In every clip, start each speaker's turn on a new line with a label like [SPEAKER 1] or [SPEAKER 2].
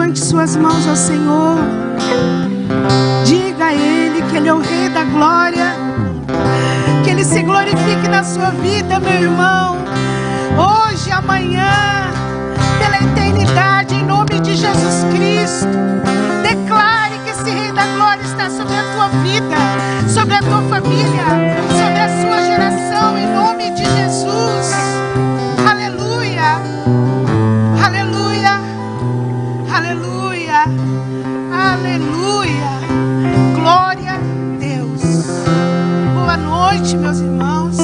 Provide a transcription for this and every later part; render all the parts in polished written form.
[SPEAKER 1] Levante suas mãos ao Senhor. Diga a Ele que Ele é o Rei da glória. Que Ele se glorifique na sua vida, meu irmão. Hoje, amanhã, pela eternidade, em nome de Jesus Cristo. Declare que esse Rei da glória está sobre a tua vida, sobre a tua família, sobre a sua geração, em nome de Jesus. Aleluia. Aleluia. Aleluia. Aleluia. Glória a Deus. Boa noite, meus irmãos.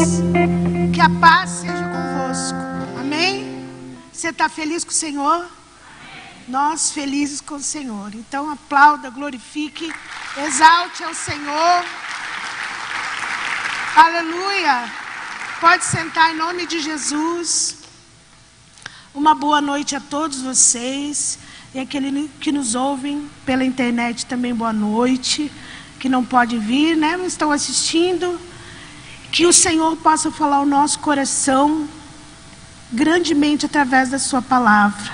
[SPEAKER 1] Que a paz seja convosco. Amém? Você está feliz com o Senhor? Nós felizes com o Senhor. Então aplauda, glorifique, exalte ao Senhor. Aleluia. Pode sentar em nome de Jesus. Uma boa noite a todos vocês. E aqueles que nos ouvem pela internet também, boa noite. Que não pode vir, né? Não estão assistindo. Que o Senhor possa falar ao nosso coração grandemente através da sua palavra.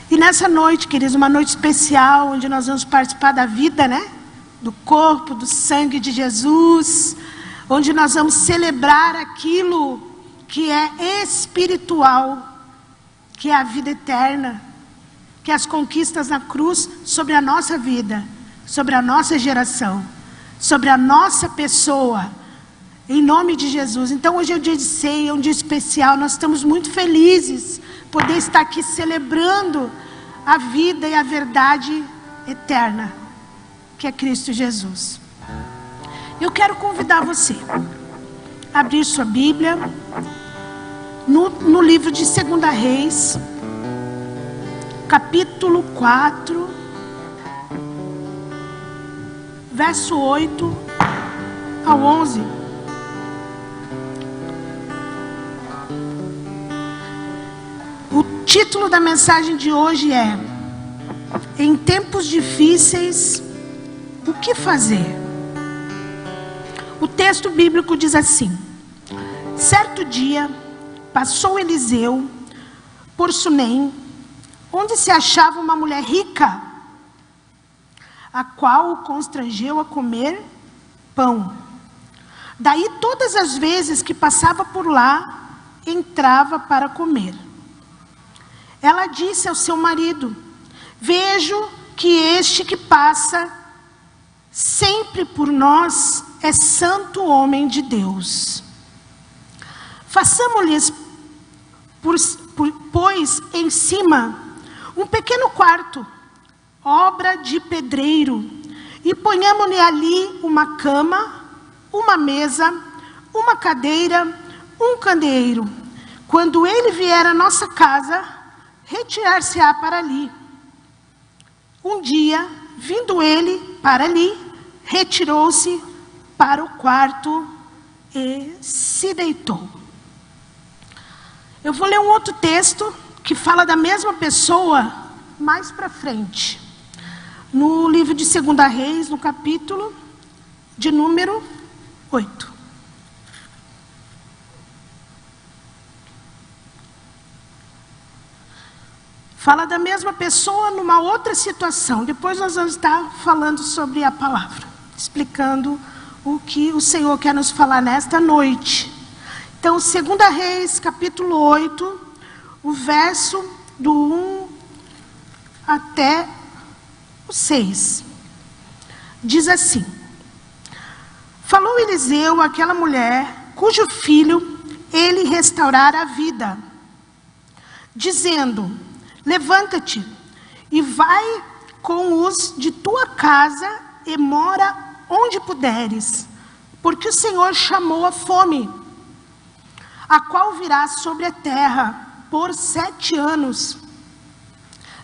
[SPEAKER 1] E nessa noite, queridos, uma noite especial, onde nós vamos participar da vida, né? Do corpo, do sangue de Jesus. Onde nós vamos celebrar aquilo que é espiritual, que é a vida eterna, que é as conquistas na cruz sobre a nossa vida, sobre a nossa geração, sobre a nossa pessoa, em nome de Jesus. Então hoje é um dia de ceia, é um dia especial, nós estamos muito felizes poder estar aqui celebrando a vida e a verdade eterna, que é Cristo Jesus. Eu quero convidar você a abrir sua Bíblia no livro de 2 Reis, capítulo 4, verso 8 ao 11. O título da mensagem de hoje é: Em tempos difíceis, o que fazer? O texto bíblico diz assim: Certo dia, passou Eliseu por Sunem, onde se achava uma mulher rica, a qual o constrangeu a comer pão. Daí todas as vezes que passava por lá, entrava para comer. Ela disse ao seu marido: Vejo que este que passa sempre por nós é santo homem de Deus. Façamos-lhes, pois, em cima um pequeno quarto, obra de pedreiro, e ponhamos-lhe ali uma cama, uma mesa, uma cadeira, um candeeiro. Quando ele vier à nossa casa, retirar-se-á para ali. Um dia, vindo ele para ali, retirou-se para o quarto e se deitou. Eu vou ler um outro texto que fala da mesma pessoa mais para frente. No livro de 2 Reis, no capítulo de número 8. Fala da mesma pessoa numa outra situação. Depois nós vamos estar falando sobre a palavra, explicando o que o Senhor quer nos falar nesta noite. Então, 2 Reis, capítulo 8, o verso do 1 até o 6. Diz assim: Falou Eliseu àquela mulher, cujo filho ele restaurara a vida, dizendo: Levanta-te e vai com os de tua casa e mora onde puderes, porque o Senhor chamou a fome, a qual virá sobre a terra por 7 anos.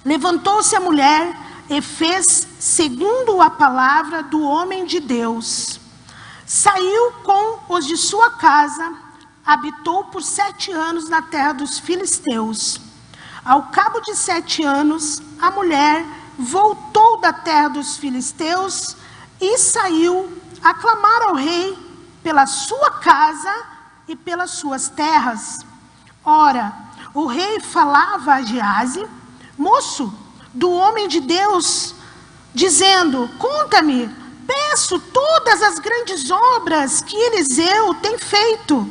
[SPEAKER 1] Levantou-se a mulher e fez segundo a palavra do homem de Deus. Saiu com os de sua casa, habitou por 7 anos na terra dos filisteus. Ao cabo de 7 anos, a mulher voltou da terra dos filisteus e saiu a clamar ao rei pela sua casa e pelas suas terras. Ora, o rei falava a Geazi, moço do homem de Deus, dizendo: conta-me, peço todas as grandes obras que Eliseu tem feito.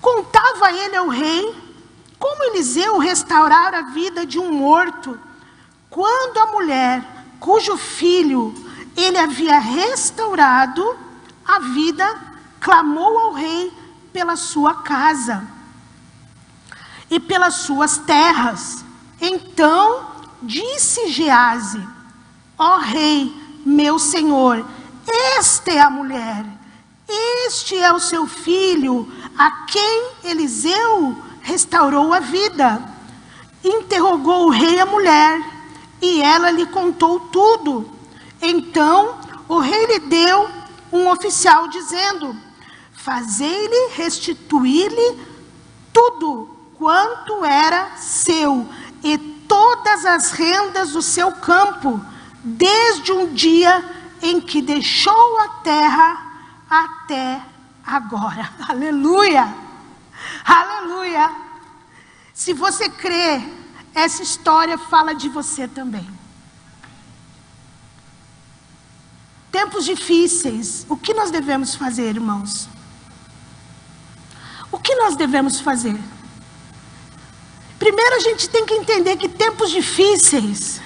[SPEAKER 1] Contava ele ao rei como Eliseu restaurara a vida de um morto, quando a mulher cujo filho ele havia restaurado a vida, clamou ao rei pela sua casa e pelas suas terras. Então disse Geazi: ó rei, meu senhor, esta é a mulher, este é o seu filho, a quem Eliseu restaurou a vida. Interrogou o rei a mulher, e ela lhe contou tudo. Então o rei lhe deu um oficial, dizendo: fazei-lhe restituir-lhe tudo quanto era seu, e todas as rendas do seu campo, desde um dia em que deixou a terra até agora. Aleluia! Aleluia! Se você crê, essa história fala de você também. Tempos difíceis, o que nós devemos fazer, irmãos? O que nós devemos fazer? Primeiro, a gente tem que entender que tempos difíceis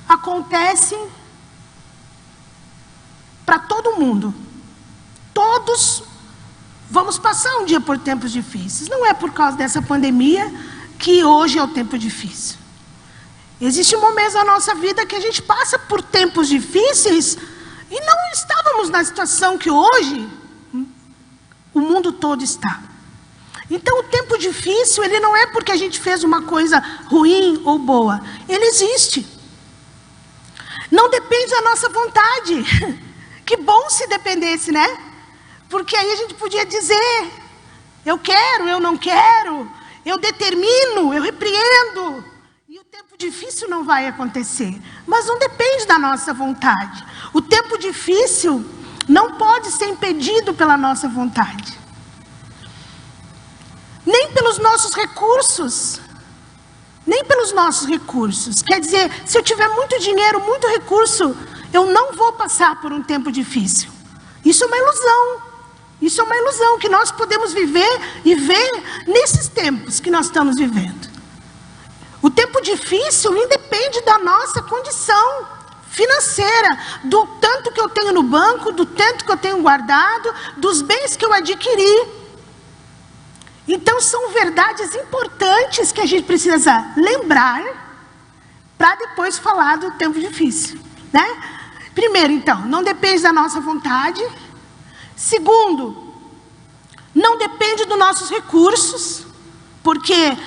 [SPEAKER 1] acontecem para todo mundo. Todos vamos passar um dia por tempos difíceis. Não é por causa dessa pandemia que hoje é o tempo difícil. Existem momentos na nossa vida que a gente passa por tempos difíceis e não estávamos na situação que hoje o mundo todo está. Então o tempo difícil, ele não é porque a gente fez uma coisa ruim ou boa. Ele existe. Não depende da nossa vontade. Que bom se dependesse, né? Porque aí a gente podia dizer: eu quero, eu não quero, eu determino, eu repreendo. E o tempo difícil não vai acontecer. Mas não depende da nossa vontade. O tempo difícil não pode ser impedido pela nossa vontade. Nem pelos nossos recursos. Nem pelos nossos recursos. Quer dizer, se eu tiver muito dinheiro, muito recurso, eu não vou passar por um tempo difícil. Isso é uma ilusão. Isso é uma ilusão que nós podemos viver e ver nesses tempos que nós estamos vivendo. O tempo difícil independe da nossa condição financeira, do tanto que eu tenho no banco, do tanto que eu tenho guardado, dos bens que eu adquiri. Então são verdades importantes que a gente precisa lembrar para depois falar do tempo difícil, né? Primeiro, então, não depende da nossa vontade. Segundo, não depende dos nossos recursos, porque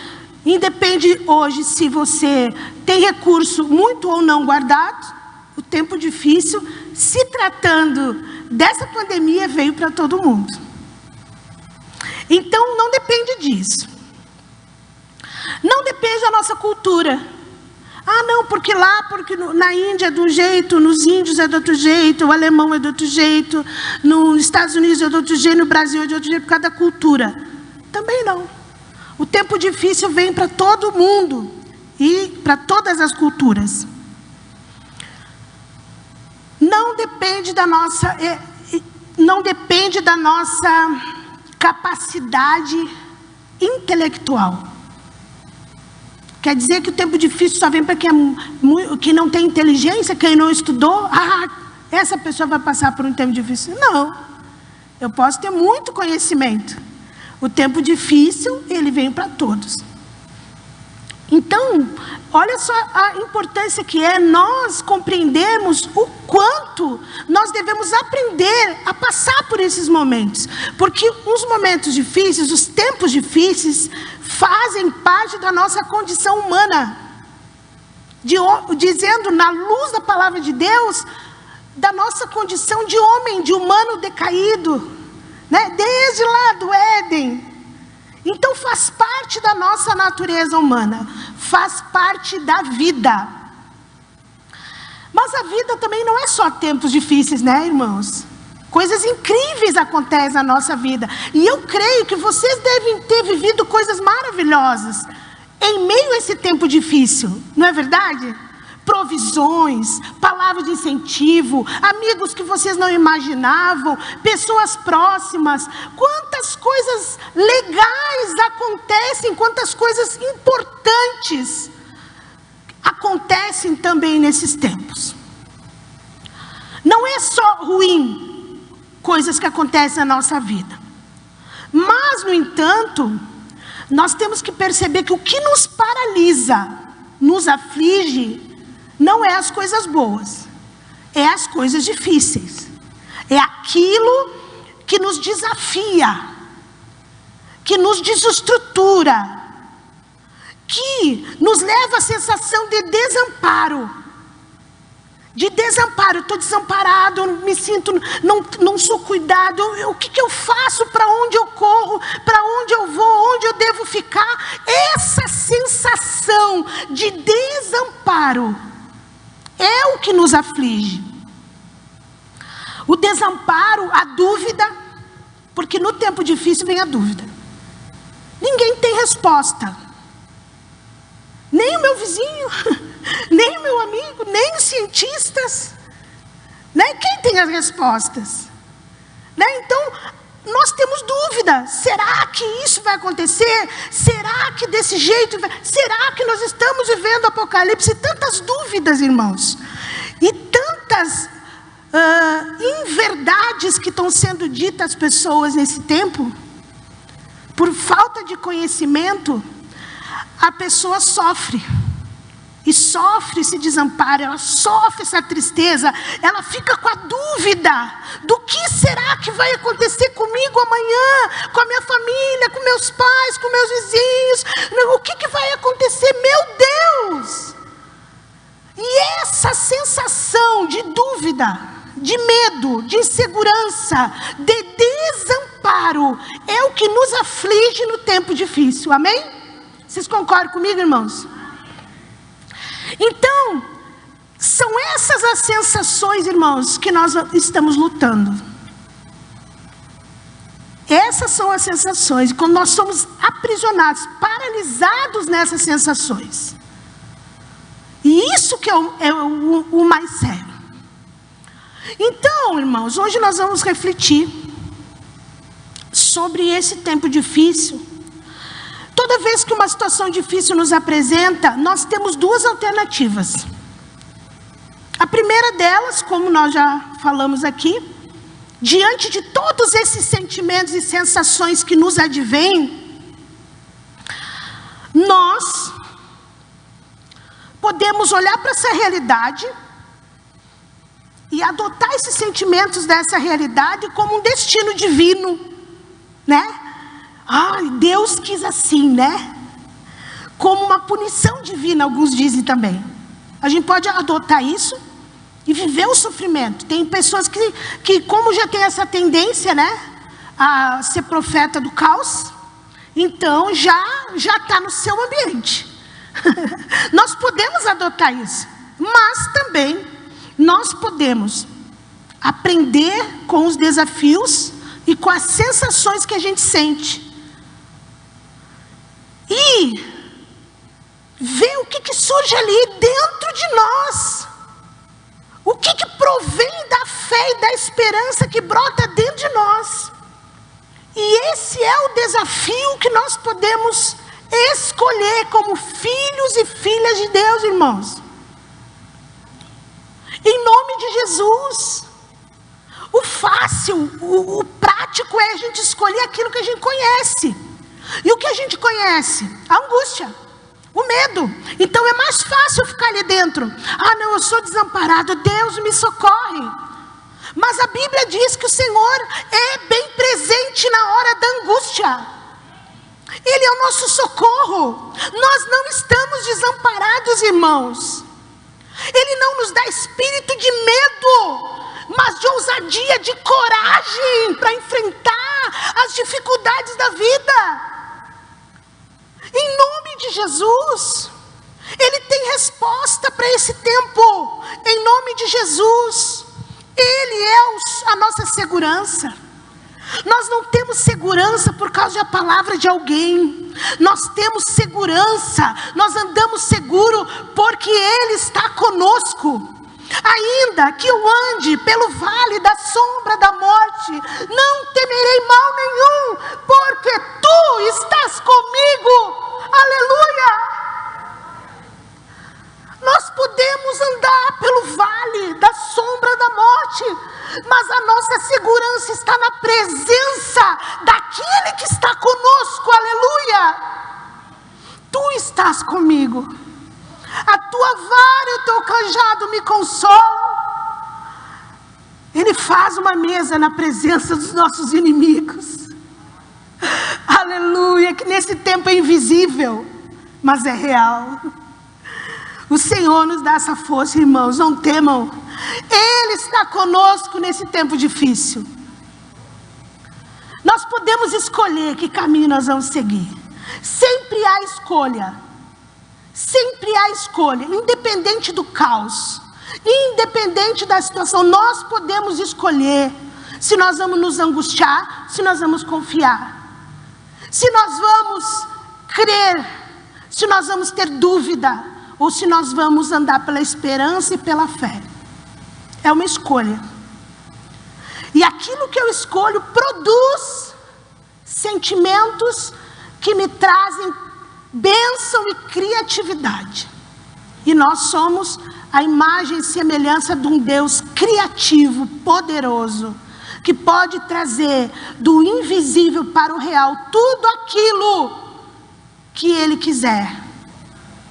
[SPEAKER 1] independe hoje se você tem recurso muito ou não guardado. O tempo difícil, se tratando dessa pandemia, veio para todo mundo. Então não depende disso. Não depende da nossa cultura. Ah, não, porque na Índia é de um jeito, nos índios é de outro jeito, o alemão é de outro jeito, nos Estados Unidos é de outro jeito, no Brasil é de outro jeito, por causa da cultura. Também não. O tempo difícil vem para todo mundo e para todas as culturas. Não depende da nossa capacidade intelectual. Quer dizer que o tempo difícil só vem para quem não tem inteligência, quem não estudou. Essa pessoa vai passar por um tempo difícil. Não. Eu posso ter muito conhecimento. O tempo difícil, ele vem para todos. Então, olha só a importância que é nós compreendermos o quanto nós devemos aprender a passar por esses momentos. Porque os momentos difíceis, os tempos difíceis, fazem parte da nossa condição humana. Dizendo, na luz da palavra de Deus, da nossa condição de homem, de humano decaído, né? Desde lá do Éden. Então faz parte da nossa natureza humana, faz parte da vida. Mas a vida também não é só tempos difíceis, né, irmãos? Coisas incríveis acontecem na nossa vida. E eu creio que vocês devem ter vivido coisas maravilhosas. em meio a esse tempo difícil, não é verdade? Provisões, palavras de incentivo, amigos que vocês não imaginavam, pessoas próximas. Quantas coisas legais acontecem, quantas coisas importantes acontecem também nesses tempos. Não é só ruim coisas que acontecem na nossa vida, mas, no entanto, nós temos que perceber que o que nos paralisa, nos aflige, não é as coisas boas, é as coisas difíceis, é aquilo que nos desafia, que nos desestrutura, que nos leva à sensação de desamparo. Estou desamparado, me sinto, não sou cuidado, o que eu faço, para onde eu corro, para onde eu vou, onde eu devo ficar? Essa sensação de desamparo é o que nos aflige. O desamparo, a dúvida, porque no tempo difícil vem a dúvida. Ninguém tem resposta. Nem o meu vizinho, nem o meu amigo, nem os cientistas. Né? Quem tem as respostas? Né? Então, nós temos dúvida. Será que isso vai acontecer? Será que desse jeito? Será que nós estamos vivendo Apocalipse? Tantas dúvidas, irmãos. E tantas inverdades que estão sendo ditas às pessoas nesse tempo. Por falta de conhecimento, a pessoa sofre. E sofre esse desamparo, ela sofre essa tristeza, ela fica com a dúvida do que será que vai acontecer comigo amanhã, com a minha família, com meus pais, com meus vizinhos, o que vai acontecer, meu Deus? E essa sensação de dúvida, de medo, de insegurança, de desamparo, é o que nos aflige no tempo difícil, amém? Vocês concordam comigo, irmãos? Então, são essas as sensações, irmãos, que nós estamos lutando. Essas são as sensações, quando nós somos aprisionados, paralisados nessas sensações. E isso que é o mais sério. Então, irmãos, hoje nós vamos refletir sobre esse tempo difícil. Toda vez que uma situação difícil nos apresenta, nós temos duas alternativas. A primeira delas, como nós já falamos aqui, diante de todos esses sentimentos e sensações que nos advêm, nós podemos olhar para essa realidade e adotar esses sentimentos dessa realidade como um destino divino, né? Deus quis assim, né? Como uma punição divina, alguns dizem também. A gente pode adotar isso e viver o sofrimento. Tem pessoas que como já tem essa tendência, né? A ser profeta do caos, então já está no seu ambiente. Nós podemos adotar isso, mas também nós podemos aprender com os desafios e com as sensações que a gente sente. E ver o que surge ali dentro de nós. O que provém da fé e da esperança que brota dentro de nós. E esse é o desafio que nós podemos escolher como filhos e filhas de Deus, irmãos. Em nome de Jesus. O fácil, o prático é a gente escolher aquilo que a gente conhece. E o que a gente conhece? A angústia, o medo. Então é mais fácil ficar ali dentro. Não, eu sou desamparado, Deus me socorre. Mas a Bíblia diz que o Senhor é bem presente na hora da angústia. Ele é o nosso socorro. Nós não estamos desamparados, irmãos. Ele não nos dá espírito de medo, mas de ousadia, de coragem para enfrentar as dificuldades da vida. Em nome de Jesus, Ele tem resposta para esse tempo. Em nome de Jesus, Ele é a nossa segurança. Nós não temos segurança por causa da palavra de alguém. Nós temos segurança, nós andamos seguro porque Ele está conosco. Ainda que eu ande pelo vale da sombra da morte, não temerei mal nenhum, porque Tu estás comigo. Aleluia! Nós podemos andar pelo vale da sombra da morte, mas a nossa segurança está na presença daquele que está conosco. Aleluia! Tu estás comigo. A tua vara e o teu cajado me consolam. Ele faz uma mesa na presença dos nossos inimigos. Aleluia, que nesse tempo é invisível, mas é real. O Senhor nos dá essa força, irmãos, não temam. Ele está conosco nesse tempo difícil. Nós podemos escolher que caminho nós vamos seguir. Sempre há escolha. Sempre há escolha, independente do caos, independente da situação, nós podemos escolher se nós vamos nos angustiar, se nós vamos confiar, se nós vamos crer, se nós vamos ter dúvida, ou se nós vamos andar pela esperança e pela fé. É uma escolha. E aquilo que eu escolho produz sentimentos que me trazem bênção e criatividade. E nós somos a imagem e semelhança de um Deus criativo, poderoso, que pode trazer do invisível para o real tudo aquilo que Ele quiser.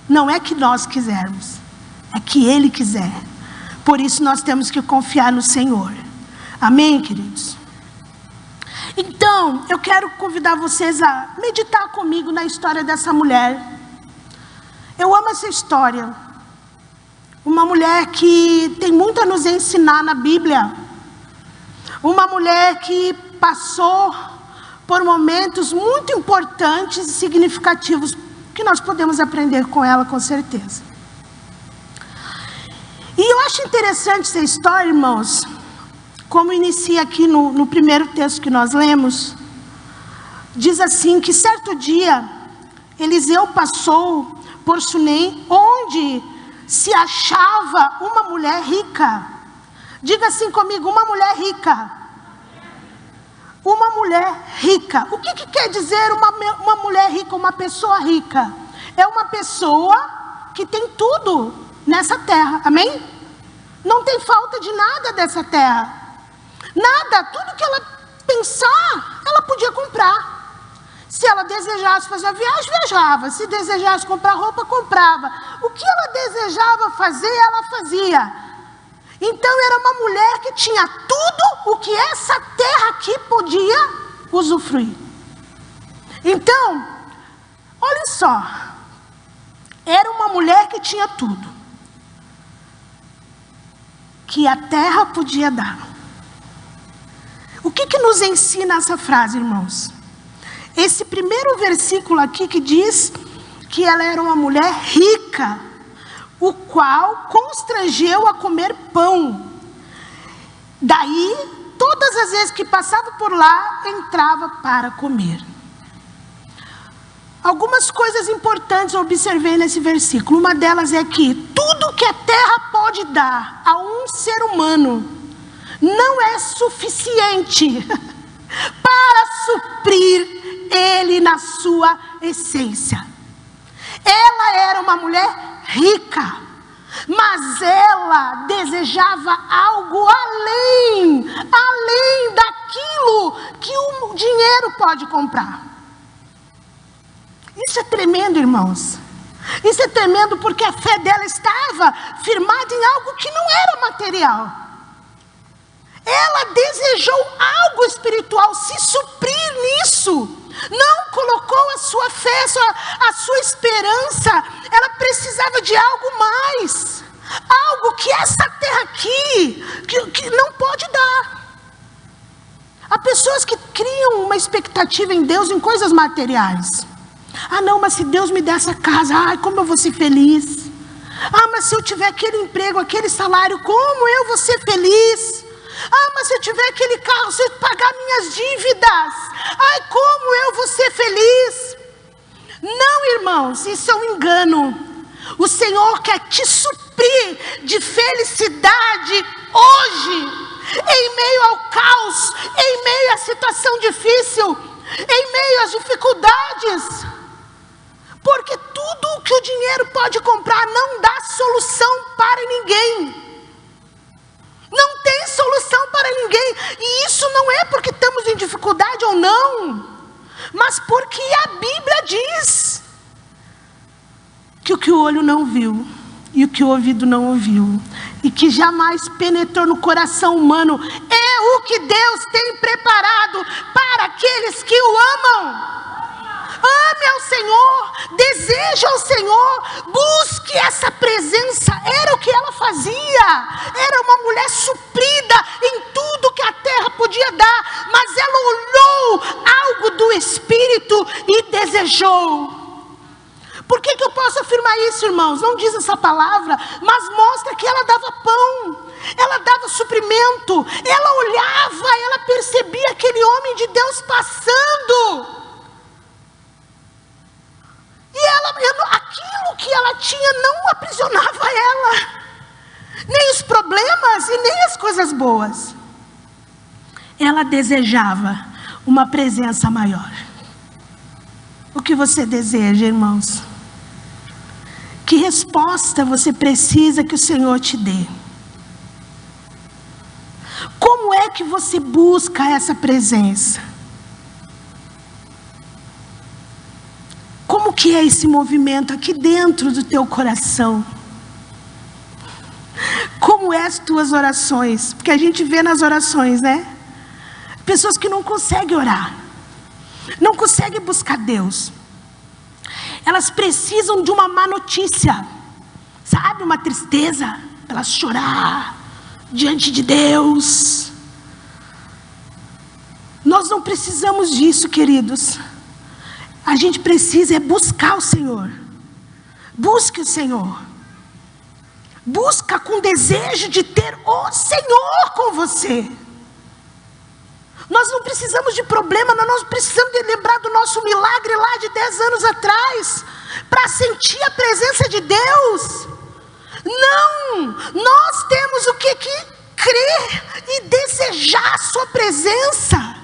[SPEAKER 1] Não é que nós quisermos, é que Ele quiser. Por isso nós temos que confiar no Senhor. Amém, queridos? Então, eu quero convidar vocês a meditar comigo na história dessa mulher. Eu amo essa história. Uma mulher que tem muito a nos ensinar na Bíblia. Uma mulher que passou por momentos muito importantes e significativos, que nós podemos aprender com ela, com certeza. E eu acho interessante essa história, irmãos, como inicia aqui no primeiro texto que nós lemos. Diz assim, que certo dia, Eliseu passou por Sunem, onde se achava uma mulher rica. Diga assim comigo, uma mulher rica. Uma mulher rica. O que quer dizer uma mulher rica, uma pessoa rica? É uma pessoa que tem tudo nessa terra, amém? Não tem falta de nada dessa terra. Nada, tudo que ela pensar, ela podia comprar. Se ela desejasse fazer uma viagem, viajava. Se desejasse comprar roupa, comprava. O que ela desejava fazer, ela fazia. Então era uma mulher que tinha tudo o que essa terra aqui podia usufruir. Então, olha só. Era uma mulher que tinha tudo que a terra podia dar. O que nos ensina essa frase, irmãos? Esse primeiro versículo aqui que diz que ela era uma mulher rica, o qual constrangeu a comer pão. Daí, todas as vezes que passava por lá, entrava para comer. Algumas coisas importantes eu observei nesse versículo. Uma delas é que tudo que a terra pode dar a um ser humano não é suficiente para suprir ele na sua essência. Ela era uma mulher rica, mas ela desejava algo além daquilo que o dinheiro pode comprar. Isso é tremendo, irmãos. Isso é tremendo porque a fé dela estava firmada em algo que não era material. Ela desejou algo espiritual, se suprir nisso. Não colocou a sua fé, a sua esperança. Ela precisava de algo mais. Algo que essa terra aqui que não pode dar. Há pessoas que criam uma expectativa em Deus em coisas materiais. Ah não, mas se Deus me der essa casa, ai como eu vou ser feliz. Ah, mas se eu tiver aquele emprego, aquele salário, como eu vou ser feliz. Ah, mas se eu tiver aquele carro, se eu pagar minhas dívidas, ai como eu vou ser feliz. Não, irmãos, isso é um engano. O Senhor quer te suprir de felicidade hoje, em meio ao caos, em meio à situação difícil, em meio às dificuldades. Porque tudo o que o dinheiro pode comprar não dá solução para ninguém. Não tem solução para ninguém. E isso não é porque estamos em dificuldade ou não, mas porque a Bíblia diz que o que o olho não viu e o que o ouvido não ouviu e que jamais penetrou no coração humano é o que Deus tem preparado para aqueles que o amam. Ame ao Senhor, deseje ao Senhor, busque essa presença. Era o que ela fazia. Era uma mulher suprida em tudo que a terra podia dar, mas ela olhou algo do Espírito e desejou. Por que eu posso afirmar isso, irmãos? Não diz essa palavra, mas mostra que ela dava pão, ela dava suprimento, ela olhava, ela percebia aquele homem de Deus passando. E aquilo que ela tinha não aprisionava ela, nem os problemas e nem as coisas boas. Ela desejava uma presença maior. O que você deseja, irmãos? Que resposta você precisa que o Senhor te dê? Como é que você busca essa presença? Como que é esse movimento aqui dentro do teu coração? Como é as tuas orações? Porque a gente vê nas orações, né? Pessoas que não conseguem orar, não conseguem buscar Deus. Elas precisam de uma má notícia, sabe? Uma tristeza, para elas chorar diante de Deus. Nós não precisamos disso, queridos. A gente precisa é buscar o Senhor. Busque o Senhor. Busca com desejo de ter o Senhor com você. Nós não precisamos de problema, nós não precisamos de lembrar do nosso milagre lá de 10 anos atrás, para sentir a presença de Deus. Não, nós temos o que crer e desejar a sua presença,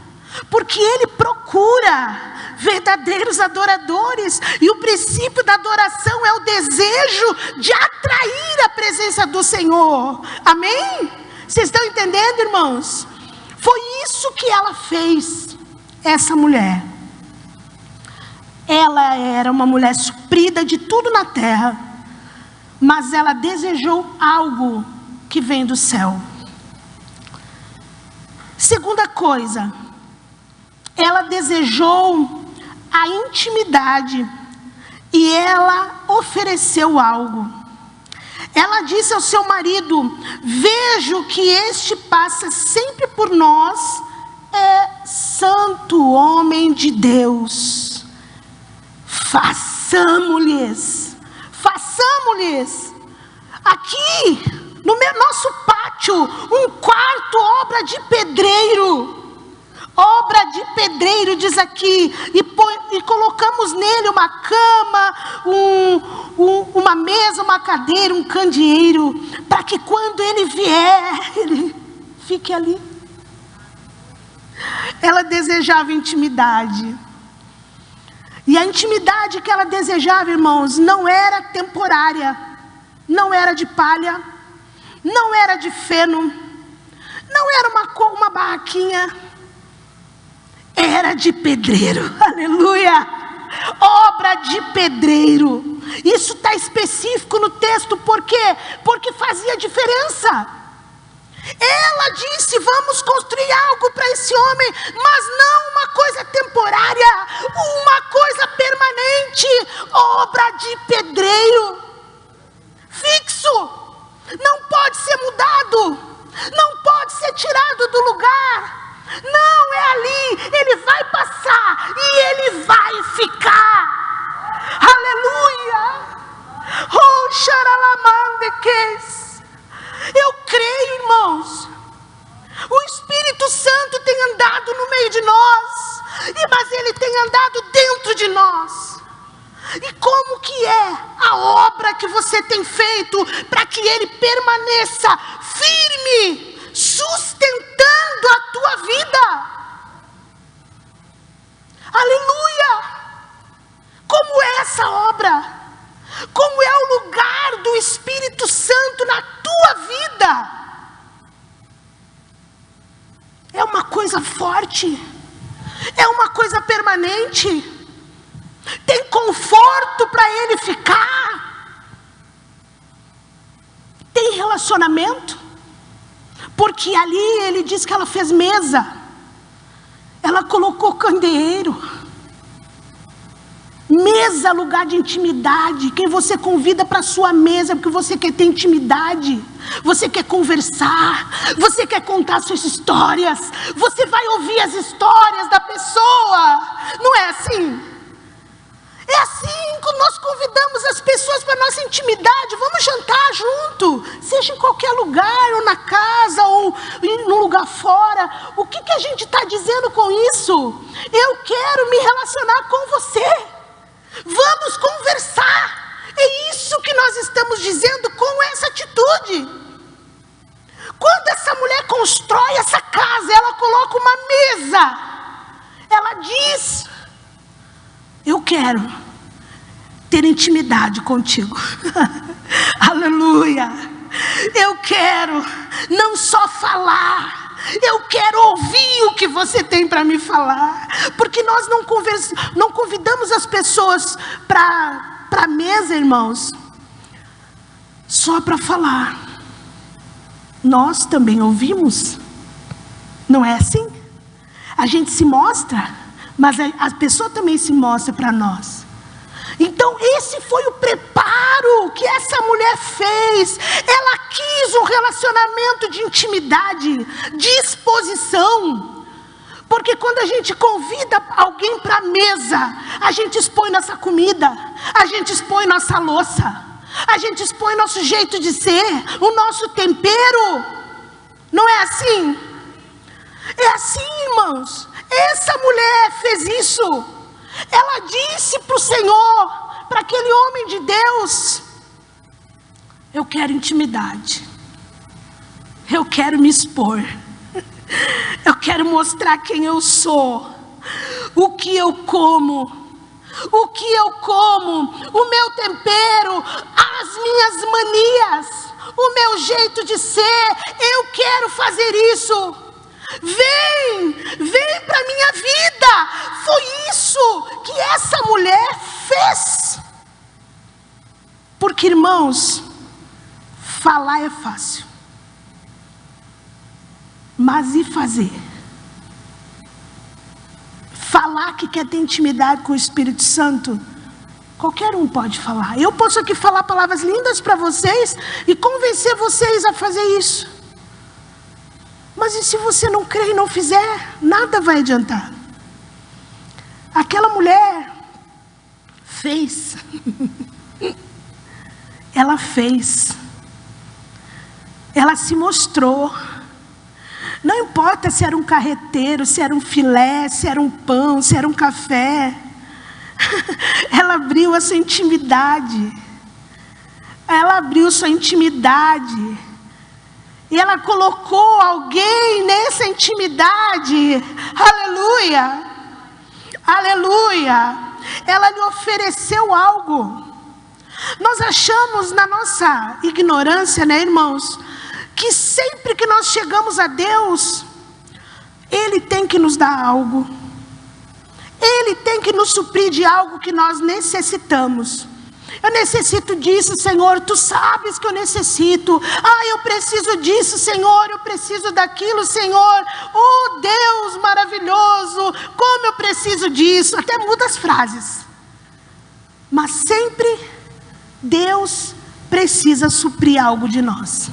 [SPEAKER 1] porque Ele procura verdadeiros adoradores, e o princípio da adoração é o desejo de atrair a presença do Senhor. Amém? Vocês estão entendendo, irmãos? Foi isso que ela fez, essa mulher. Ela era uma mulher suprida de tudo na terra, mas ela desejou algo que vem do céu. Segunda coisa, ela desejou a intimidade e ela ofereceu algo. Ela disse ao seu marido: vejo que este passa sempre por nós, é santo homem de Deus. Façamos-lhes aqui no nosso pátio um quarto, obra de pedreiro. Obra de pedreiro, diz aqui, e colocamos nele uma cama, uma mesa, uma cadeira, um candeeiro, para que quando ele vier, ele fique ali. Ela desejava intimidade, e a intimidade que ela desejava, irmãos, não era temporária, não era de palha, não era de feno, não era uma barraquinha, era de pedreiro. Aleluia! Obra de pedreiro. Isso está específico no texto. Por quê? Porque fazia diferença. Ela disse: vamos construir algo para esse homem, mas não uma coisa temporária, uma coisa permanente. Obra de pedreiro, fixo, não pode ser mudado, não pode ser tirado do lugar. Não, é ali, ele vai passar e ele vai ficar. Aleluia! Oh, xaralamandeques. Eu creio, irmãos, o Espírito Santo tem andado no meio de nós, mas ele tem andado dentro de nós. E como que é a obra que você tem feito para que ele permaneça firme, sustentando a tua vida? Aleluia! Como é essa obra? Como é o lugar do Espírito Santo na tua vida? É uma coisa forte, é uma coisa permanente. Tem conforto para ele ficar? Tem relacionamento? Porque ali ele diz que ela fez mesa, ela colocou candeeiro. Mesa, lugar de intimidade. Quem você convida para a sua mesa é porque você quer ter intimidade, você quer conversar, você quer contar suas histórias, você vai ouvir as histórias da pessoa. Não é assim? É assim que nós convidamos as pessoas para a nossa intimidade. Vamos jantar junto, seja em qualquer lugar, ou na casa, ou num lugar fora. O que a gente está dizendo com isso? Eu quero me relacionar com você. Vamos conversar. É isso que nós estamos dizendo com essa atitude. Quando essa mulher constrói essa casa, ela coloca uma mesa. Ela diz: eu quero ter intimidade contigo. Aleluia. Eu quero não só falar, eu quero ouvir o que você tem para me falar. Porque nós não convidamos as pessoas para a mesa, irmãos, só para falar. Nós também ouvimos. Não é assim? A gente se mostra, mas a pessoa também se mostra para nós. Então esse foi o preparo que essa mulher fez. Ela quis um relacionamento de intimidade, de exposição. Porque quando a gente convida alguém para a mesa, a gente expõe nossa comida, a gente expõe nossa louça, a gente expõe nosso jeito de ser, o nosso tempero. Não é assim? É assim, irmãos. Essa mulher fez isso. Ela disse para o Senhor, para aquele homem de Deus: eu quero intimidade, eu quero me expor, eu quero mostrar quem eu sou, o que eu como, o meu tempero, as minhas manias, o meu jeito de ser. Eu quero fazer isso. Vem para a minha vida. Foi isso que essa mulher fez. Porque, irmãos, falar é fácil, mas e fazer? Falar que quer ter intimidade com o Espírito Santo, qualquer um pode falar. Eu posso aqui falar palavras lindas para vocês e convencer vocês a fazer isso. Mas e se você não crer e não fizer? Nada vai adiantar. Aquela mulher fez. Ela fez. Ela se mostrou. Não importa se era um carreteiro, se era um filé, se era um pão, se era um café. Ela abriu a sua intimidade. Ela abriu sua intimidade. E ela colocou alguém nessa intimidade. Aleluia. Aleluia. Ela lhe ofereceu algo. Nós achamos na nossa ignorância, né, irmãos, que sempre que nós chegamos a Deus, Ele tem que nos dar algo. Ele tem que nos suprir de algo que nós necessitamos. Eu necessito disso, Senhor, Tu sabes que eu necessito. Eu preciso disso, Senhor, eu preciso daquilo, Senhor. Oh, Deus maravilhoso, como eu preciso disso. Até muda as frases. Mas sempre Deus precisa suprir algo de nós.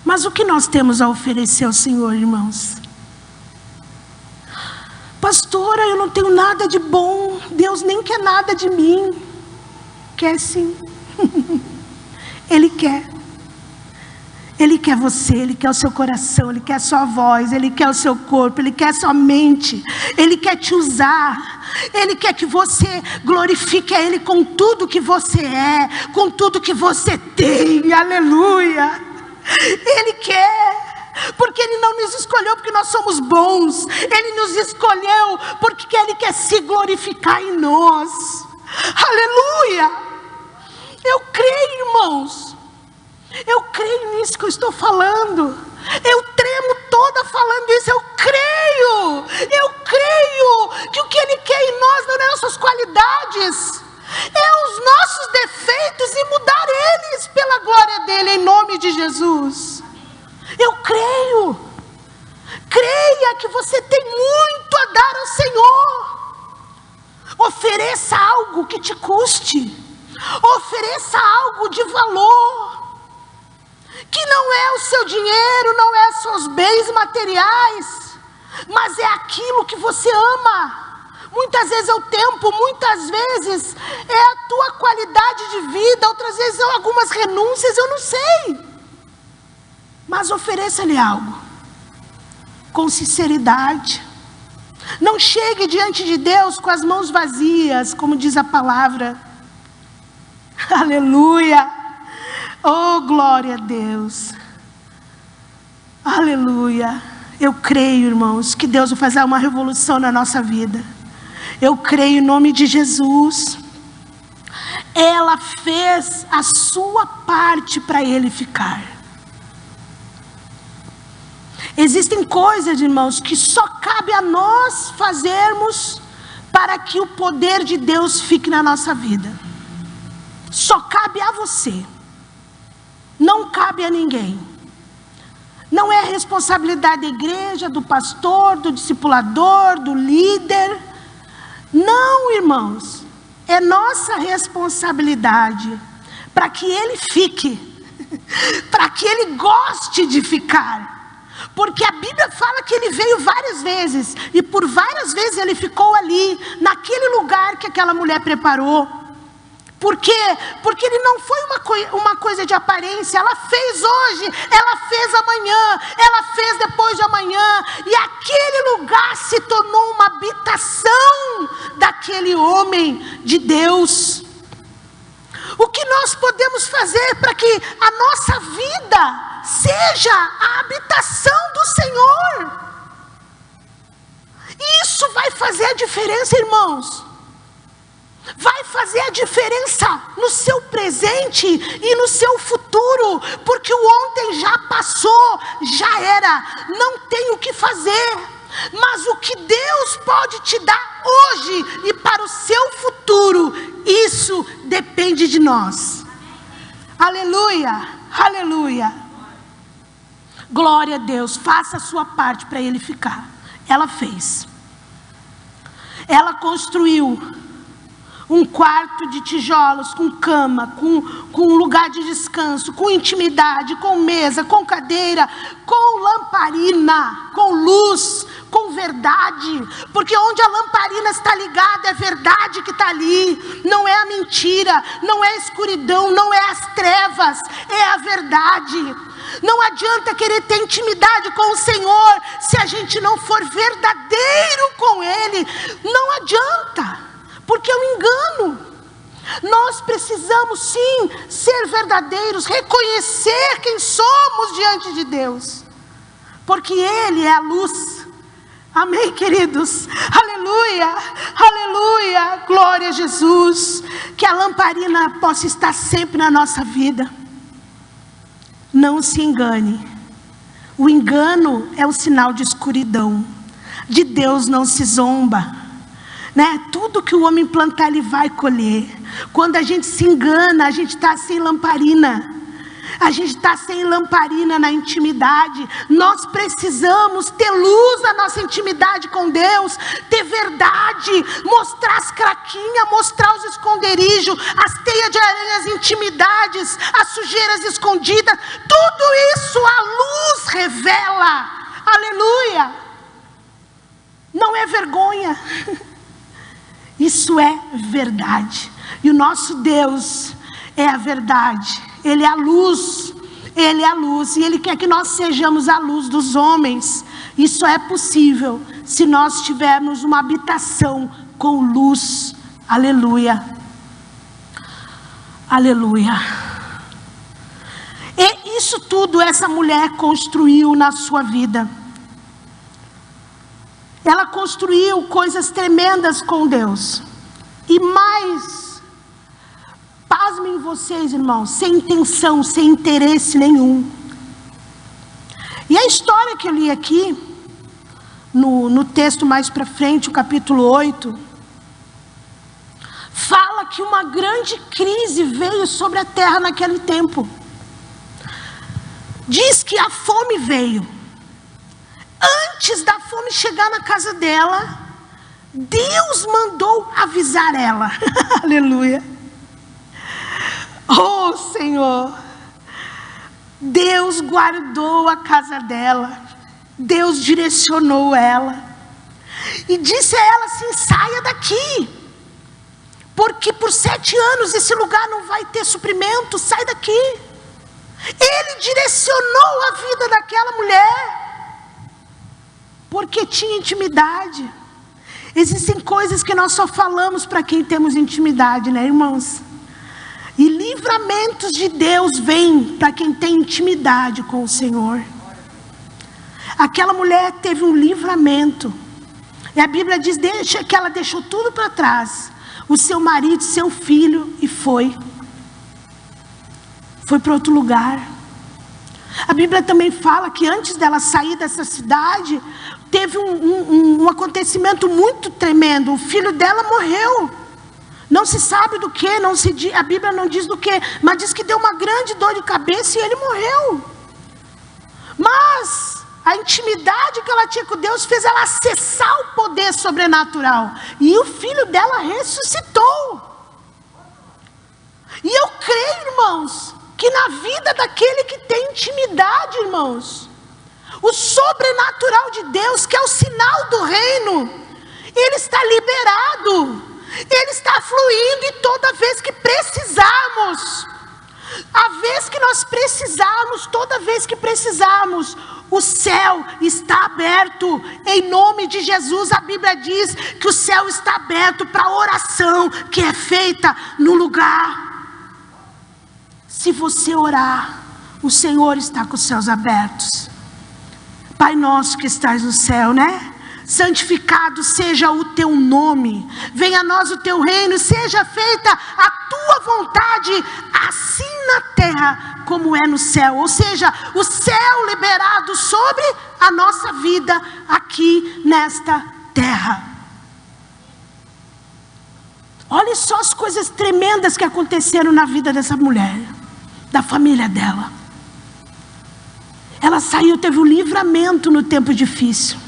[SPEAKER 1] Mas o que nós temos a oferecer ao Senhor, irmãos? Pastora, eu não tenho nada de bom. Deus nem quer nada de mim. Quer sim. Ele quer. Ele quer você, Ele quer o seu coração, Ele quer a sua voz, Ele quer o seu corpo, Ele quer a sua mente, Ele quer te usar, Ele quer que você glorifique a Ele com tudo que você é, com tudo que você tem, aleluia. Ele quer, porque Ele não nos escolheu porque nós somos bons, Ele nos escolheu porque Ele quer se glorificar em nós, aleluia. Eu creio, irmãos. Eu creio nisso que eu estou falando. Eu tremo toda falando isso. Eu creio que o que Ele quer em nós não é nossas qualidades, é os nossos defeitos e mudar eles pela glória dEle, em nome de Jesus. Eu creio. Creia que você tem muito a dar ao Senhor. Ofereça algo que te custe. Ofereça algo de valor, que não é o seu dinheiro, não é os seus bens materiais, mas é aquilo que você ama. Muitas vezes é o tempo, muitas vezes é a tua qualidade de vida, outras vezes são algumas renúncias, eu não sei. Mas ofereça-lhe algo, com sinceridade. Não chegue diante de Deus com as mãos vazias, como diz a palavra. Aleluia. Oh, glória a Deus. Aleluia. Eu creio, irmãos, que Deus vai fazer uma revolução na nossa vida. Eu creio em nome de Jesus. Ela fez a sua parte para Ele ficar. Existem coisas, irmãos, que só cabe a nós fazermos para que o poder de Deus fique na nossa vida. Só cabe a você. Não cabe a ninguém. Não é responsabilidade da igreja, do pastor, do discipulador, do líder. Não, irmãos. É nossa responsabilidade para que Ele fique. Para que Ele goste de ficar. Porque a Bíblia fala que Ele veio várias vezes. E por várias vezes Ele ficou ali, naquele lugar que aquela mulher preparou. Por quê? Porque Ele não foi uma coisa de aparência. Ela fez hoje, ela fez amanhã, ela fez depois de amanhã. E aquele lugar se tornou uma habitação daquele homem de Deus. O que nós podemos fazer para que a nossa vida seja a habitação do Senhor? Isso vai fazer a diferença, irmãos. Vai fazer a diferença no seu presente e no seu futuro, porque o ontem já passou, já era, não tem o que fazer, mas o que Deus pode te dar hoje e para o seu futuro, isso depende de nós. Aleluia, aleluia. Glória a Deus, faça a sua parte para Ele ficar. Ela fez. Ela construiu um quarto de tijolos, com cama, com lugar de descanso, com intimidade, com mesa, com cadeira, com lamparina, com luz, com verdade. Porque onde a lamparina está ligada é verdade que está ali. Não é a mentira, não é a escuridão, não é as trevas, é a verdade. Não adianta querer ter intimidade com o Senhor se a gente não for verdadeiro com Ele. Não adianta. Porque é um engano. Nós precisamos sim ser verdadeiros, reconhecer quem somos diante de Deus, porque Ele é a luz. Amém, queridos? Aleluia, aleluia, glória a Jesus. Que a lamparina possa estar sempre na nossa vida. Não se engane. O engano é um sinal de escuridão. De Deus não se zomba. Tudo que o homem plantar, ele vai colher. Quando a gente se engana, a gente está sem lamparina. A gente está sem lamparina na intimidade. Nós precisamos ter luz na nossa intimidade com Deus, ter verdade, mostrar as craquinhas, mostrar os esconderijos, as teias de aranha, as intimidades, as sujeiras escondidas. Tudo isso a luz revela. Aleluia. Não é vergonha. Isso é verdade. E o nosso Deus é a verdade. Ele é a luz. Ele é a luz, e Ele quer que nós sejamos a luz dos homens. Isso é possível se nós tivermos uma habitação com luz. Aleluia. Aleluia. E isso tudo essa mulher construiu na sua vida. Ela construiu coisas tremendas com Deus. E mais, pasmem vocês, irmãos, sem intenção, sem interesse nenhum. E a história que eu li aqui, no texto mais para frente, o capítulo 8, fala que uma grande crise veio sobre a terra naquele tempo. Diz que a fome veio. Antes da fome chegar na casa dela, Deus mandou avisar ela. Aleluia. Oh, Senhor. Deus guardou a casa dela. Deus direcionou ela. E disse a ela assim: saia daqui. Porque por 7 anos esse lugar não vai ter suprimento. Sai daqui. Ele direcionou a vida daquela mulher. Porque tinha intimidade. Existem coisas que nós só falamos para quem temos intimidade, né, irmãos? E livramentos de Deus vêm para quem tem intimidade com o Senhor. Aquela mulher teve um livramento. E a Bíblia diz que ela deixou tudo para trás. O seu marido, seu filho, e foi para outro lugar. A Bíblia também fala que antes dela sair dessa cidade, teve um acontecimento muito tremendo. O filho dela morreu. Não se sabe do que, a Bíblia não diz do que, mas diz que deu uma grande dor de cabeça e ele morreu. Mas a intimidade que ela tinha com Deus fez ela acessar o poder sobrenatural. E o filho dela ressuscitou. E eu creio, irmãos, que na vida daquele que tem intimidade, irmãos, o sobrenatural de Deus, que é o sinal do reino, ele está liberado, ele está fluindo, e toda vez que precisarmos, a vez que nós precisarmos, toda vez que precisarmos, o céu está aberto, em nome de Jesus. A Bíblia diz que o céu está aberto para a oração que é feita no lugar. Se você orar, o Senhor está com os céus abertos. Pai nosso que estás no céu, né? Santificado seja o teu nome. Venha a nós o teu reino. Seja feita a tua vontade, assim na terra como é no céu. Ou seja, o céu liberado sobre a nossa vida aqui nesta terra. Olha só as coisas tremendas que aconteceram na vida dessa mulher, da família dela. Ela saiu, teve um livramento no tempo difícil.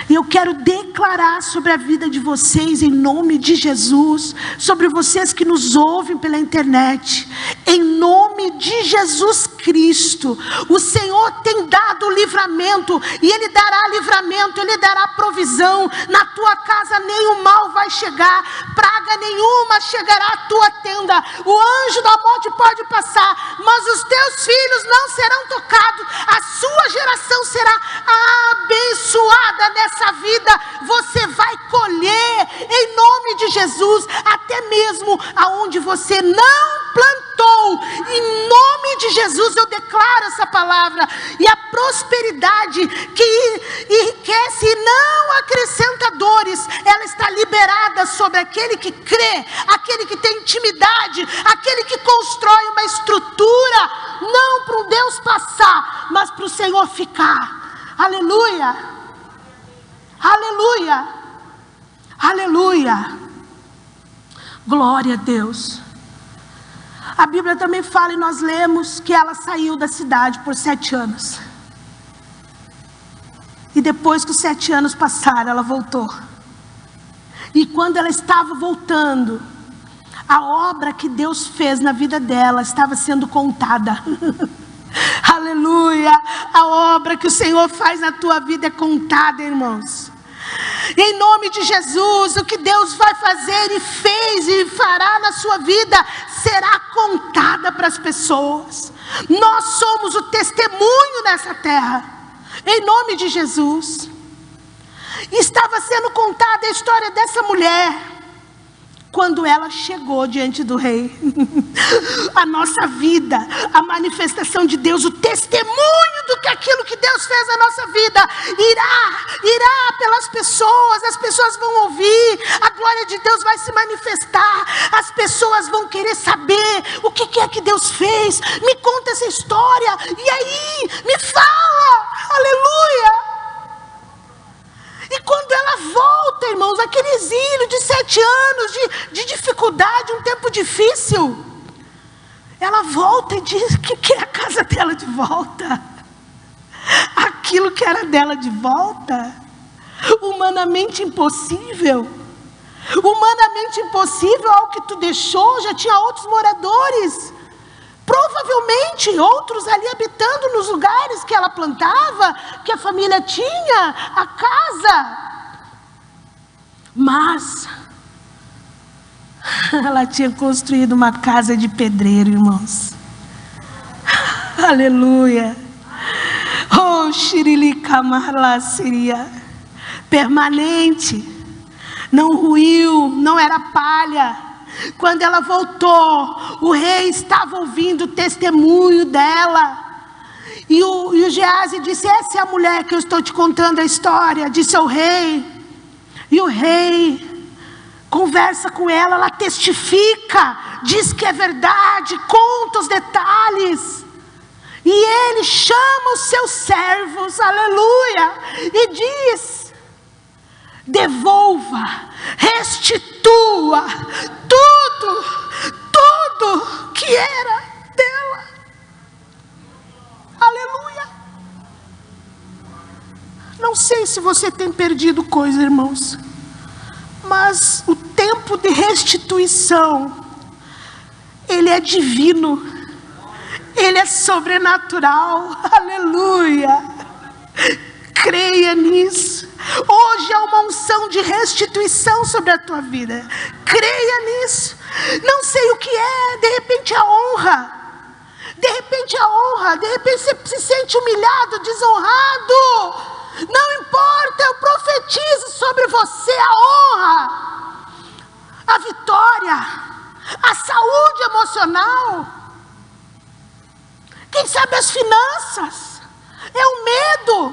[SPEAKER 1] E eu quero declarar sobre a vida de vocês, em nome de Jesus, sobre vocês que nos ouvem pela internet, em nome de Jesus Cristo, o Senhor tem dado livramento, e Ele dará livramento, Ele dará provisão. Na tua casa nenhum mal vai chegar, praga nenhuma chegará à tua tenda. O anjo da morte pode passar, mas os teus filhos não serão tocados. A sua geração será abençoada nessa vida. Você vai colher em nome de Jesus, até mesmo aonde você não plantou. Em nome de Jesus eu declaro essa palavra. E a prosperidade que enriquece e não acrescenta dores, ela está liberada sobre aquele que crê, aquele que tem intimidade, aquele que constrói uma estrutura, não para um Deus passar, mas para o Senhor ficar. Aleluia, aleluia, aleluia, glória a Deus. A Bíblia também fala, e nós lemos, que ela saiu da cidade por 7 anos. E depois que os 7 anos passaram, ela voltou. E quando ela estava voltando, a obra que Deus fez na vida dela estava sendo contada. Aleluia! A obra que o Senhor faz na tua vida é contada, irmãos. Em nome de Jesus, o que Deus vai fazer e fez e fará na sua vida será contada para as pessoas. Nós somos o testemunho nessa terra, em nome de Jesus. Estava sendo contada a história dessa mulher, quando ela chegou diante do rei. A nossa vida, a manifestação de Deus, o testemunho do que aquilo que Deus fez na nossa vida, irá pelas pessoas, as pessoas vão ouvir, a glória de Deus vai se manifestar, as pessoas vão querer saber o que é que Deus fez. Me conta essa história, e aí, me fala, aleluia. E quando ela volta, irmãos, aquele exílio de 7 anos de dificuldade, um tempo difícil, ela volta e diz que quer a casa dela de volta, aquilo que era dela de volta. Humanamente impossível, algo que tu deixou, já tinha outros moradores, provavelmente outros ali habitando nos lugares que ela plantava, que a família tinha, a casa. Mas ela tinha construído uma casa de pedreiro, irmãos. Aleluia. Oh, xirilicamarla seria permanente, não ruiu, não era palha. Quando ela voltou, o rei estava ouvindo o testemunho dela. E o Geazi disse: essa é a mulher que eu estou te contando a história, disse ao rei. E o rei conversa com ela, ela testifica, diz que é verdade, conta os detalhes. E ele chama os seus servos, aleluia, e diz: devolva, restitua tudo que era dela. Aleluia. Não sei se você tem perdido coisa, irmãos, mas o tempo de restituição, ele é divino, ele é sobrenatural. Aleluia. Creia nisso. Hoje há uma unção de restituição sobre a tua vida. Creia nisso. Não sei o que é, de repente a honra. De repente você se sente humilhado, desonrado. Não importa, eu profetizo sobre você a honra, a vitória, a saúde emocional. Quem sabe as finanças, é o medo.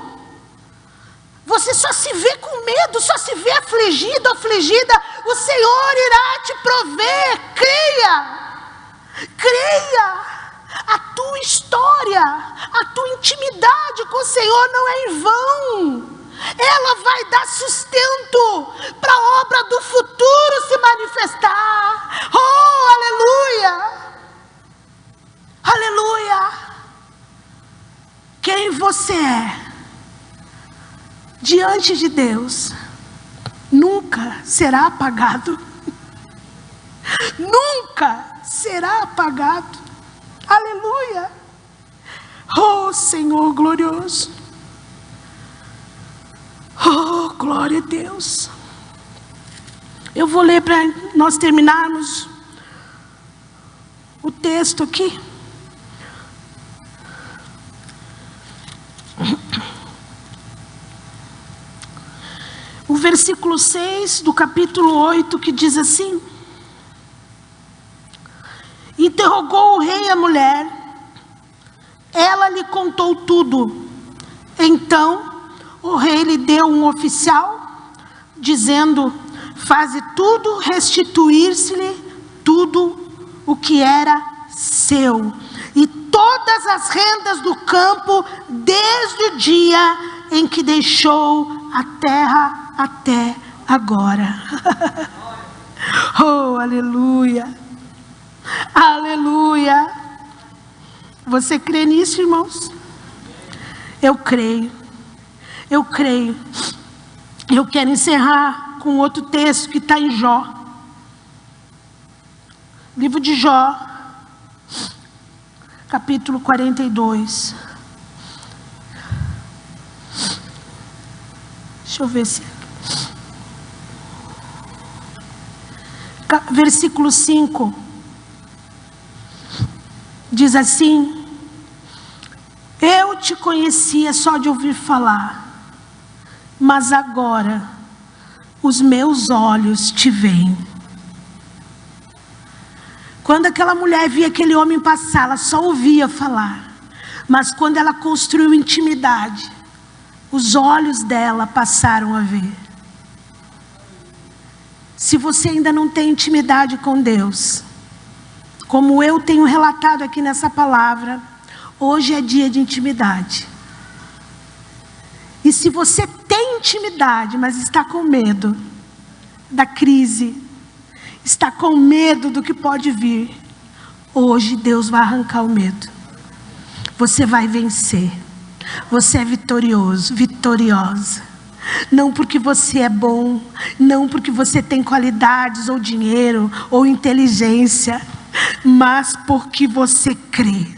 [SPEAKER 1] Você só se vê com medo, só se vê afligido, afligida. O Senhor irá te prover. Creia. A tua história, a tua intimidade com o Senhor não é em vão. Ela vai dar sustento para a obra do futuro se manifestar. Oh, aleluia. Aleluia. Quem você é diante de Deus nunca será apagado. Nunca será apagado. Aleluia. Oh, Senhor glorioso. Oh, glória a Deus. Eu vou ler para nós terminarmos o texto aqui. O versículo 6 do capítulo 8, que diz assim: interrogou o rei a mulher, ela lhe contou tudo. Então o rei lhe deu um oficial, dizendo: faze tudo restituir-se-lhe tudo o que era seu, e todas as rendas do campo, desde o dia em que deixou a terra até agora. Oh, aleluia. Aleluia. Você crê nisso, irmãos? Eu creio. Eu creio. Eu quero encerrar com outro texto que está em Jó. Livro de Jó, capítulo 42. Deixa eu ver se... versículo 5. Diz assim: Eu te conhecia só de ouvir falar, mas agora os meus olhos te veem. Quando aquela mulher via aquele homem passar, ela só ouvia falar. Mas quando ela construiu intimidade, os olhos dela passaram a ver. Se você ainda não tem intimidade com Deus, como eu tenho relatado aqui nessa palavra, hoje é dia de intimidade. E se você tem intimidade, mas está com medo da crise, está com medo do que pode vir, hoje Deus vai arrancar o medo. Você vai vencer. Você é vitorioso, vitoriosa. Não porque você é bom, não porque você tem qualidades ou dinheiro ou inteligência, mas porque você crê.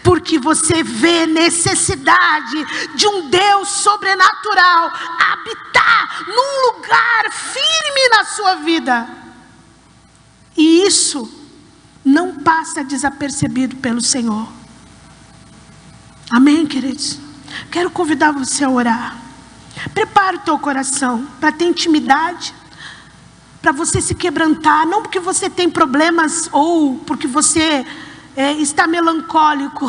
[SPEAKER 1] Porque você vê necessidade de um Deus sobrenatural habitar num lugar firme na sua vida. E isso não passa desapercebido pelo Senhor. Amém, queridos? Quero convidar você a orar. Prepara o teu coração para ter intimidade, para você se quebrantar, não porque você tem problemas ou porque você está melancólico,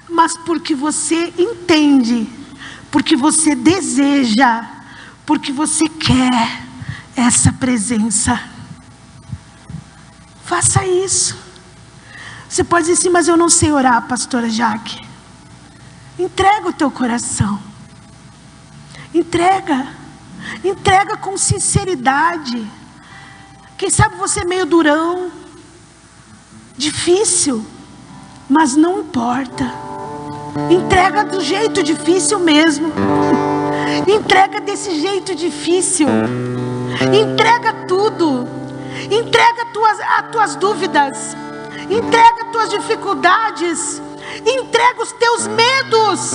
[SPEAKER 1] mas porque você entende, porque você deseja, porque você quer essa presença. Faça isso. Você pode dizer assim, mas eu não sei orar, pastora Jaque. Entrega o teu coração. Entrega com sinceridade. Quem sabe você é meio durão, difícil, mas não importa. Entrega do jeito difícil mesmo. Entrega desse jeito difícil. Entrega tudo. Entrega as tuas dúvidas. Entrega as tuas dificuldades. Entrega os teus medos.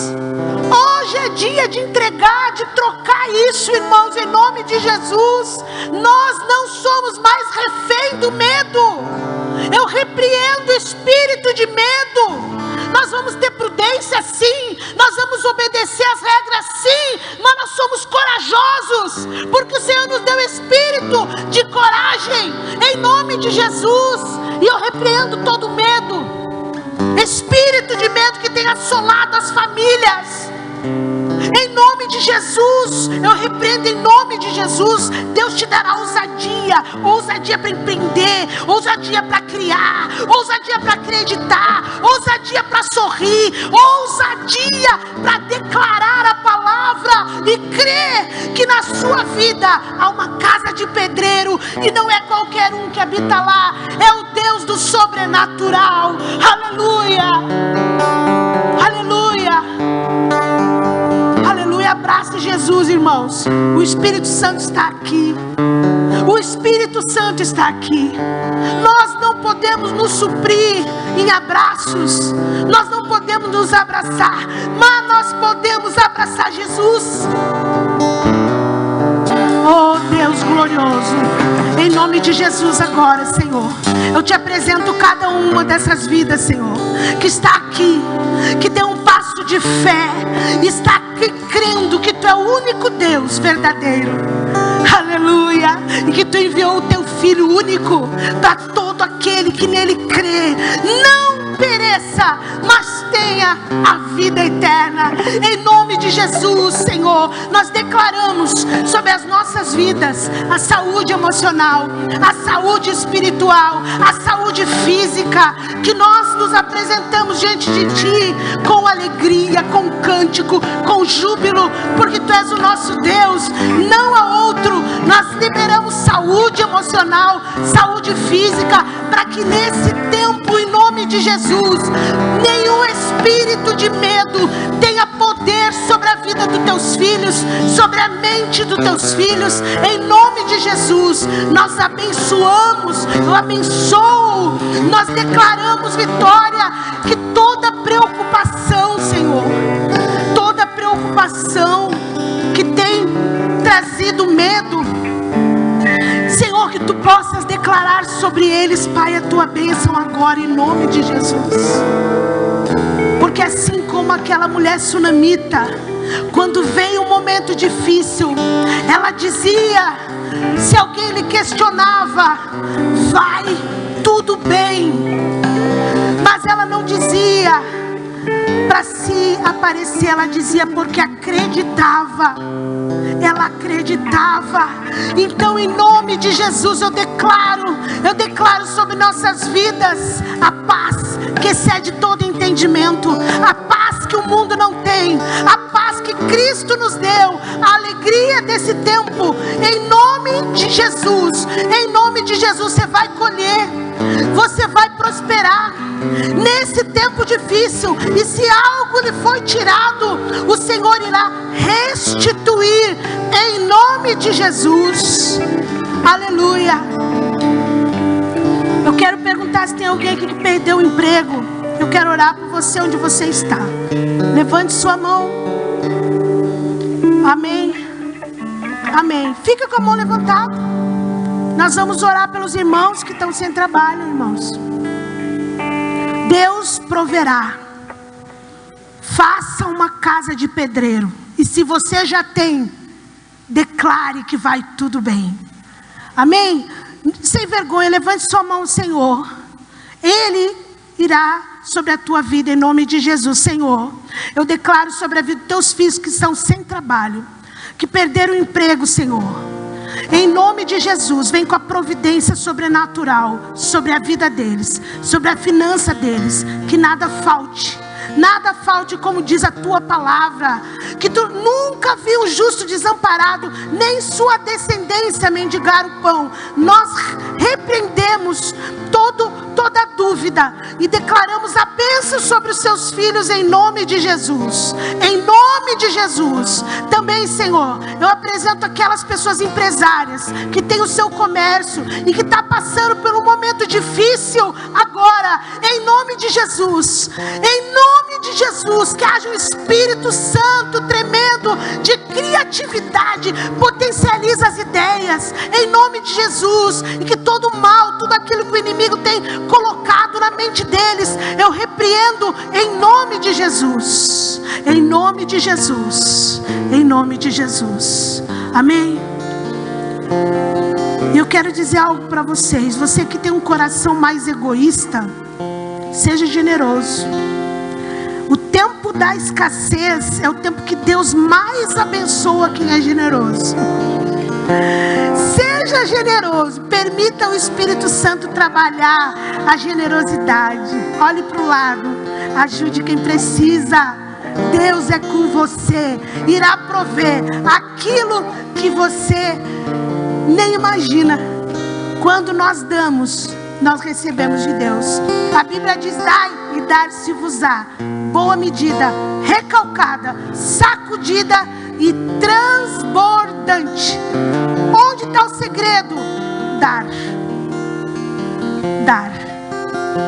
[SPEAKER 1] Hoje é dia de entregar, de trocar isso, irmãos, em nome de Jesus. Nós não somos mais refém do medo. Eu repreendo o espírito de medo. Nós vamos ter prudência sim, nós vamos obedecer as regras sim, mas nós somos corajosos, porque o Senhor nos deu espírito de coragem, em nome de Jesus. E eu repreendo todo medo, espírito de medo que tem assolado as famílias. Em nome de Jesus, eu repreendo em nome de Jesus. Deus te dará ousadia para empreender, ousadia para criar, ousadia para acreditar, ousadia para sorrir, ousadia para declarar a palavra e crer que na sua vida há uma casa de pedreiro e não é qualquer um que habita lá, é o Deus do sobrenatural. Aleluia, aleluia. Abrace Jesus, irmãos. O Espírito Santo está aqui. O Espírito Santo está aqui. Nós não podemos nos suprir em abraços. Nós não podemos nos abraçar, mas nós podemos abraçar Jesus. Oh Deus glorioso, em nome de Jesus agora, Senhor, eu te apresento cada uma dessas vidas, Senhor, que está aqui, que deu um passo de fé, está aqui crendo que Tu é o único Deus verdadeiro, aleluia, e que Tu enviou o Teu Filho único para todo aquele que nele crê, não pereça, mas tenha a vida eterna. Em nome de Jesus, Senhor, nós declaramos sobre as nossas vidas a saúde emocional, a saúde espiritual, a saúde física, que nós nos apresentamos diante de Ti com alegria, com cântico, com júbilo, porque Tu és o nosso Deus, não há outro. Nós liberamos saúde emocional, saúde física, para que nesse tempo, em nome de Jesus, nenhum espírito de medo tenha poder sobre a vida dos Teus filhos, sobre a mente dos Teus filhos. Em nome de Jesus, nós abençoamos, eu abençoo, nós declaramos vitória, que toda preocupação, Senhor, toda preocupação que tem trazido medo, Senhor, que Tu possas declarar sobre eles, Pai, a Tua bênção agora, em nome de Jesus. Porque Porque assim como aquela mulher sunamita, quando veio um momento difícil, ela dizia, se alguém lhe questionava, vai tudo bem. Mas ela não dizia para se aparecer, ela dizia porque acreditava. Ela acreditava. Então, em nome de Jesus, eu declaro sobre nossas vidas a paz que excede todo entendimento, a paz que o mundo não tem, a paz que Cristo nos deu, a alegria desse tempo. Em nome de Jesus, você vai colher, você vai prosperar nesse tempo difícil. E se algo lhe foi tirado, o Senhor irá restituir em nome de Jesus. Aleluia. Eu quero perguntar se tem alguém aqui que perdeu o emprego. Eu quero orar por você onde você está. Levante sua mão. Amém. Amém. Fica com a mão levantada. Nós vamos orar pelos irmãos que estão sem trabalho, irmãos. Deus proverá. Faça uma casa de pedreiro. E se você já tem, declare que vai tudo bem. Amém? Sem vergonha, levante sua mão, Senhor. Ele irá sobre a tua vida em nome de Jesus. Senhor, eu declaro sobre a vida dos teus filhos que estão sem trabalho, que perderam o emprego, Senhor. Em nome de Jesus, vem com a providência sobrenatural sobre a vida deles, sobre a finança deles, que nada falte. Nada falte, como diz a tua palavra, que tu nunca viu o justo desamparado, nem sua descendência mendigar o pão. Nós repreendemos toda dúvida e declaramos a bênção sobre os seus filhos em nome de Jesus. Em nome de Jesus. Também, Senhor, eu apresento aquelas pessoas empresárias que têm o seu comércio e que estão passando por um momento difícil agora. Em nome de Jesus. Em nome de Jesus, que haja um Espírito Santo tremendo de criatividade, potencializa as ideias, em nome de Jesus, e que todo o mal, tudo aquilo que o inimigo tem colocado na mente deles, eu repreendo em nome de Jesus, em nome de Jesus, em nome de Jesus, amém? E eu quero dizer algo para vocês, você que tem um coração mais egoísta, seja generoso. O tempo da escassez é o tempo que Deus mais abençoa quem é generoso. Seja generoso, permita o Espírito Santo trabalhar a generosidade. Olhe para o lado, ajude quem precisa. Deus é com você, irá prover aquilo que você nem imagina. Quando nós damos, nós recebemos de Deus. A Bíblia diz: dai e dar-se-vos-á, boa medida, recalcada, sacudida e transbordante. Onde está o segredo? Dar.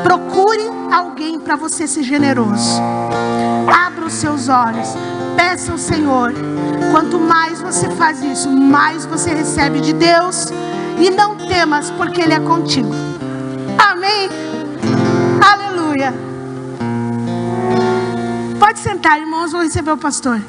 [SPEAKER 1] Procure alguém para você ser generoso. Abra os seus olhos, peça ao Senhor. Quanto mais você faz isso, mais você recebe de Deus. E não temas, porque Ele é contigo. Amém? Aleluia. Pode sentar, irmãos, vou receber o pastor.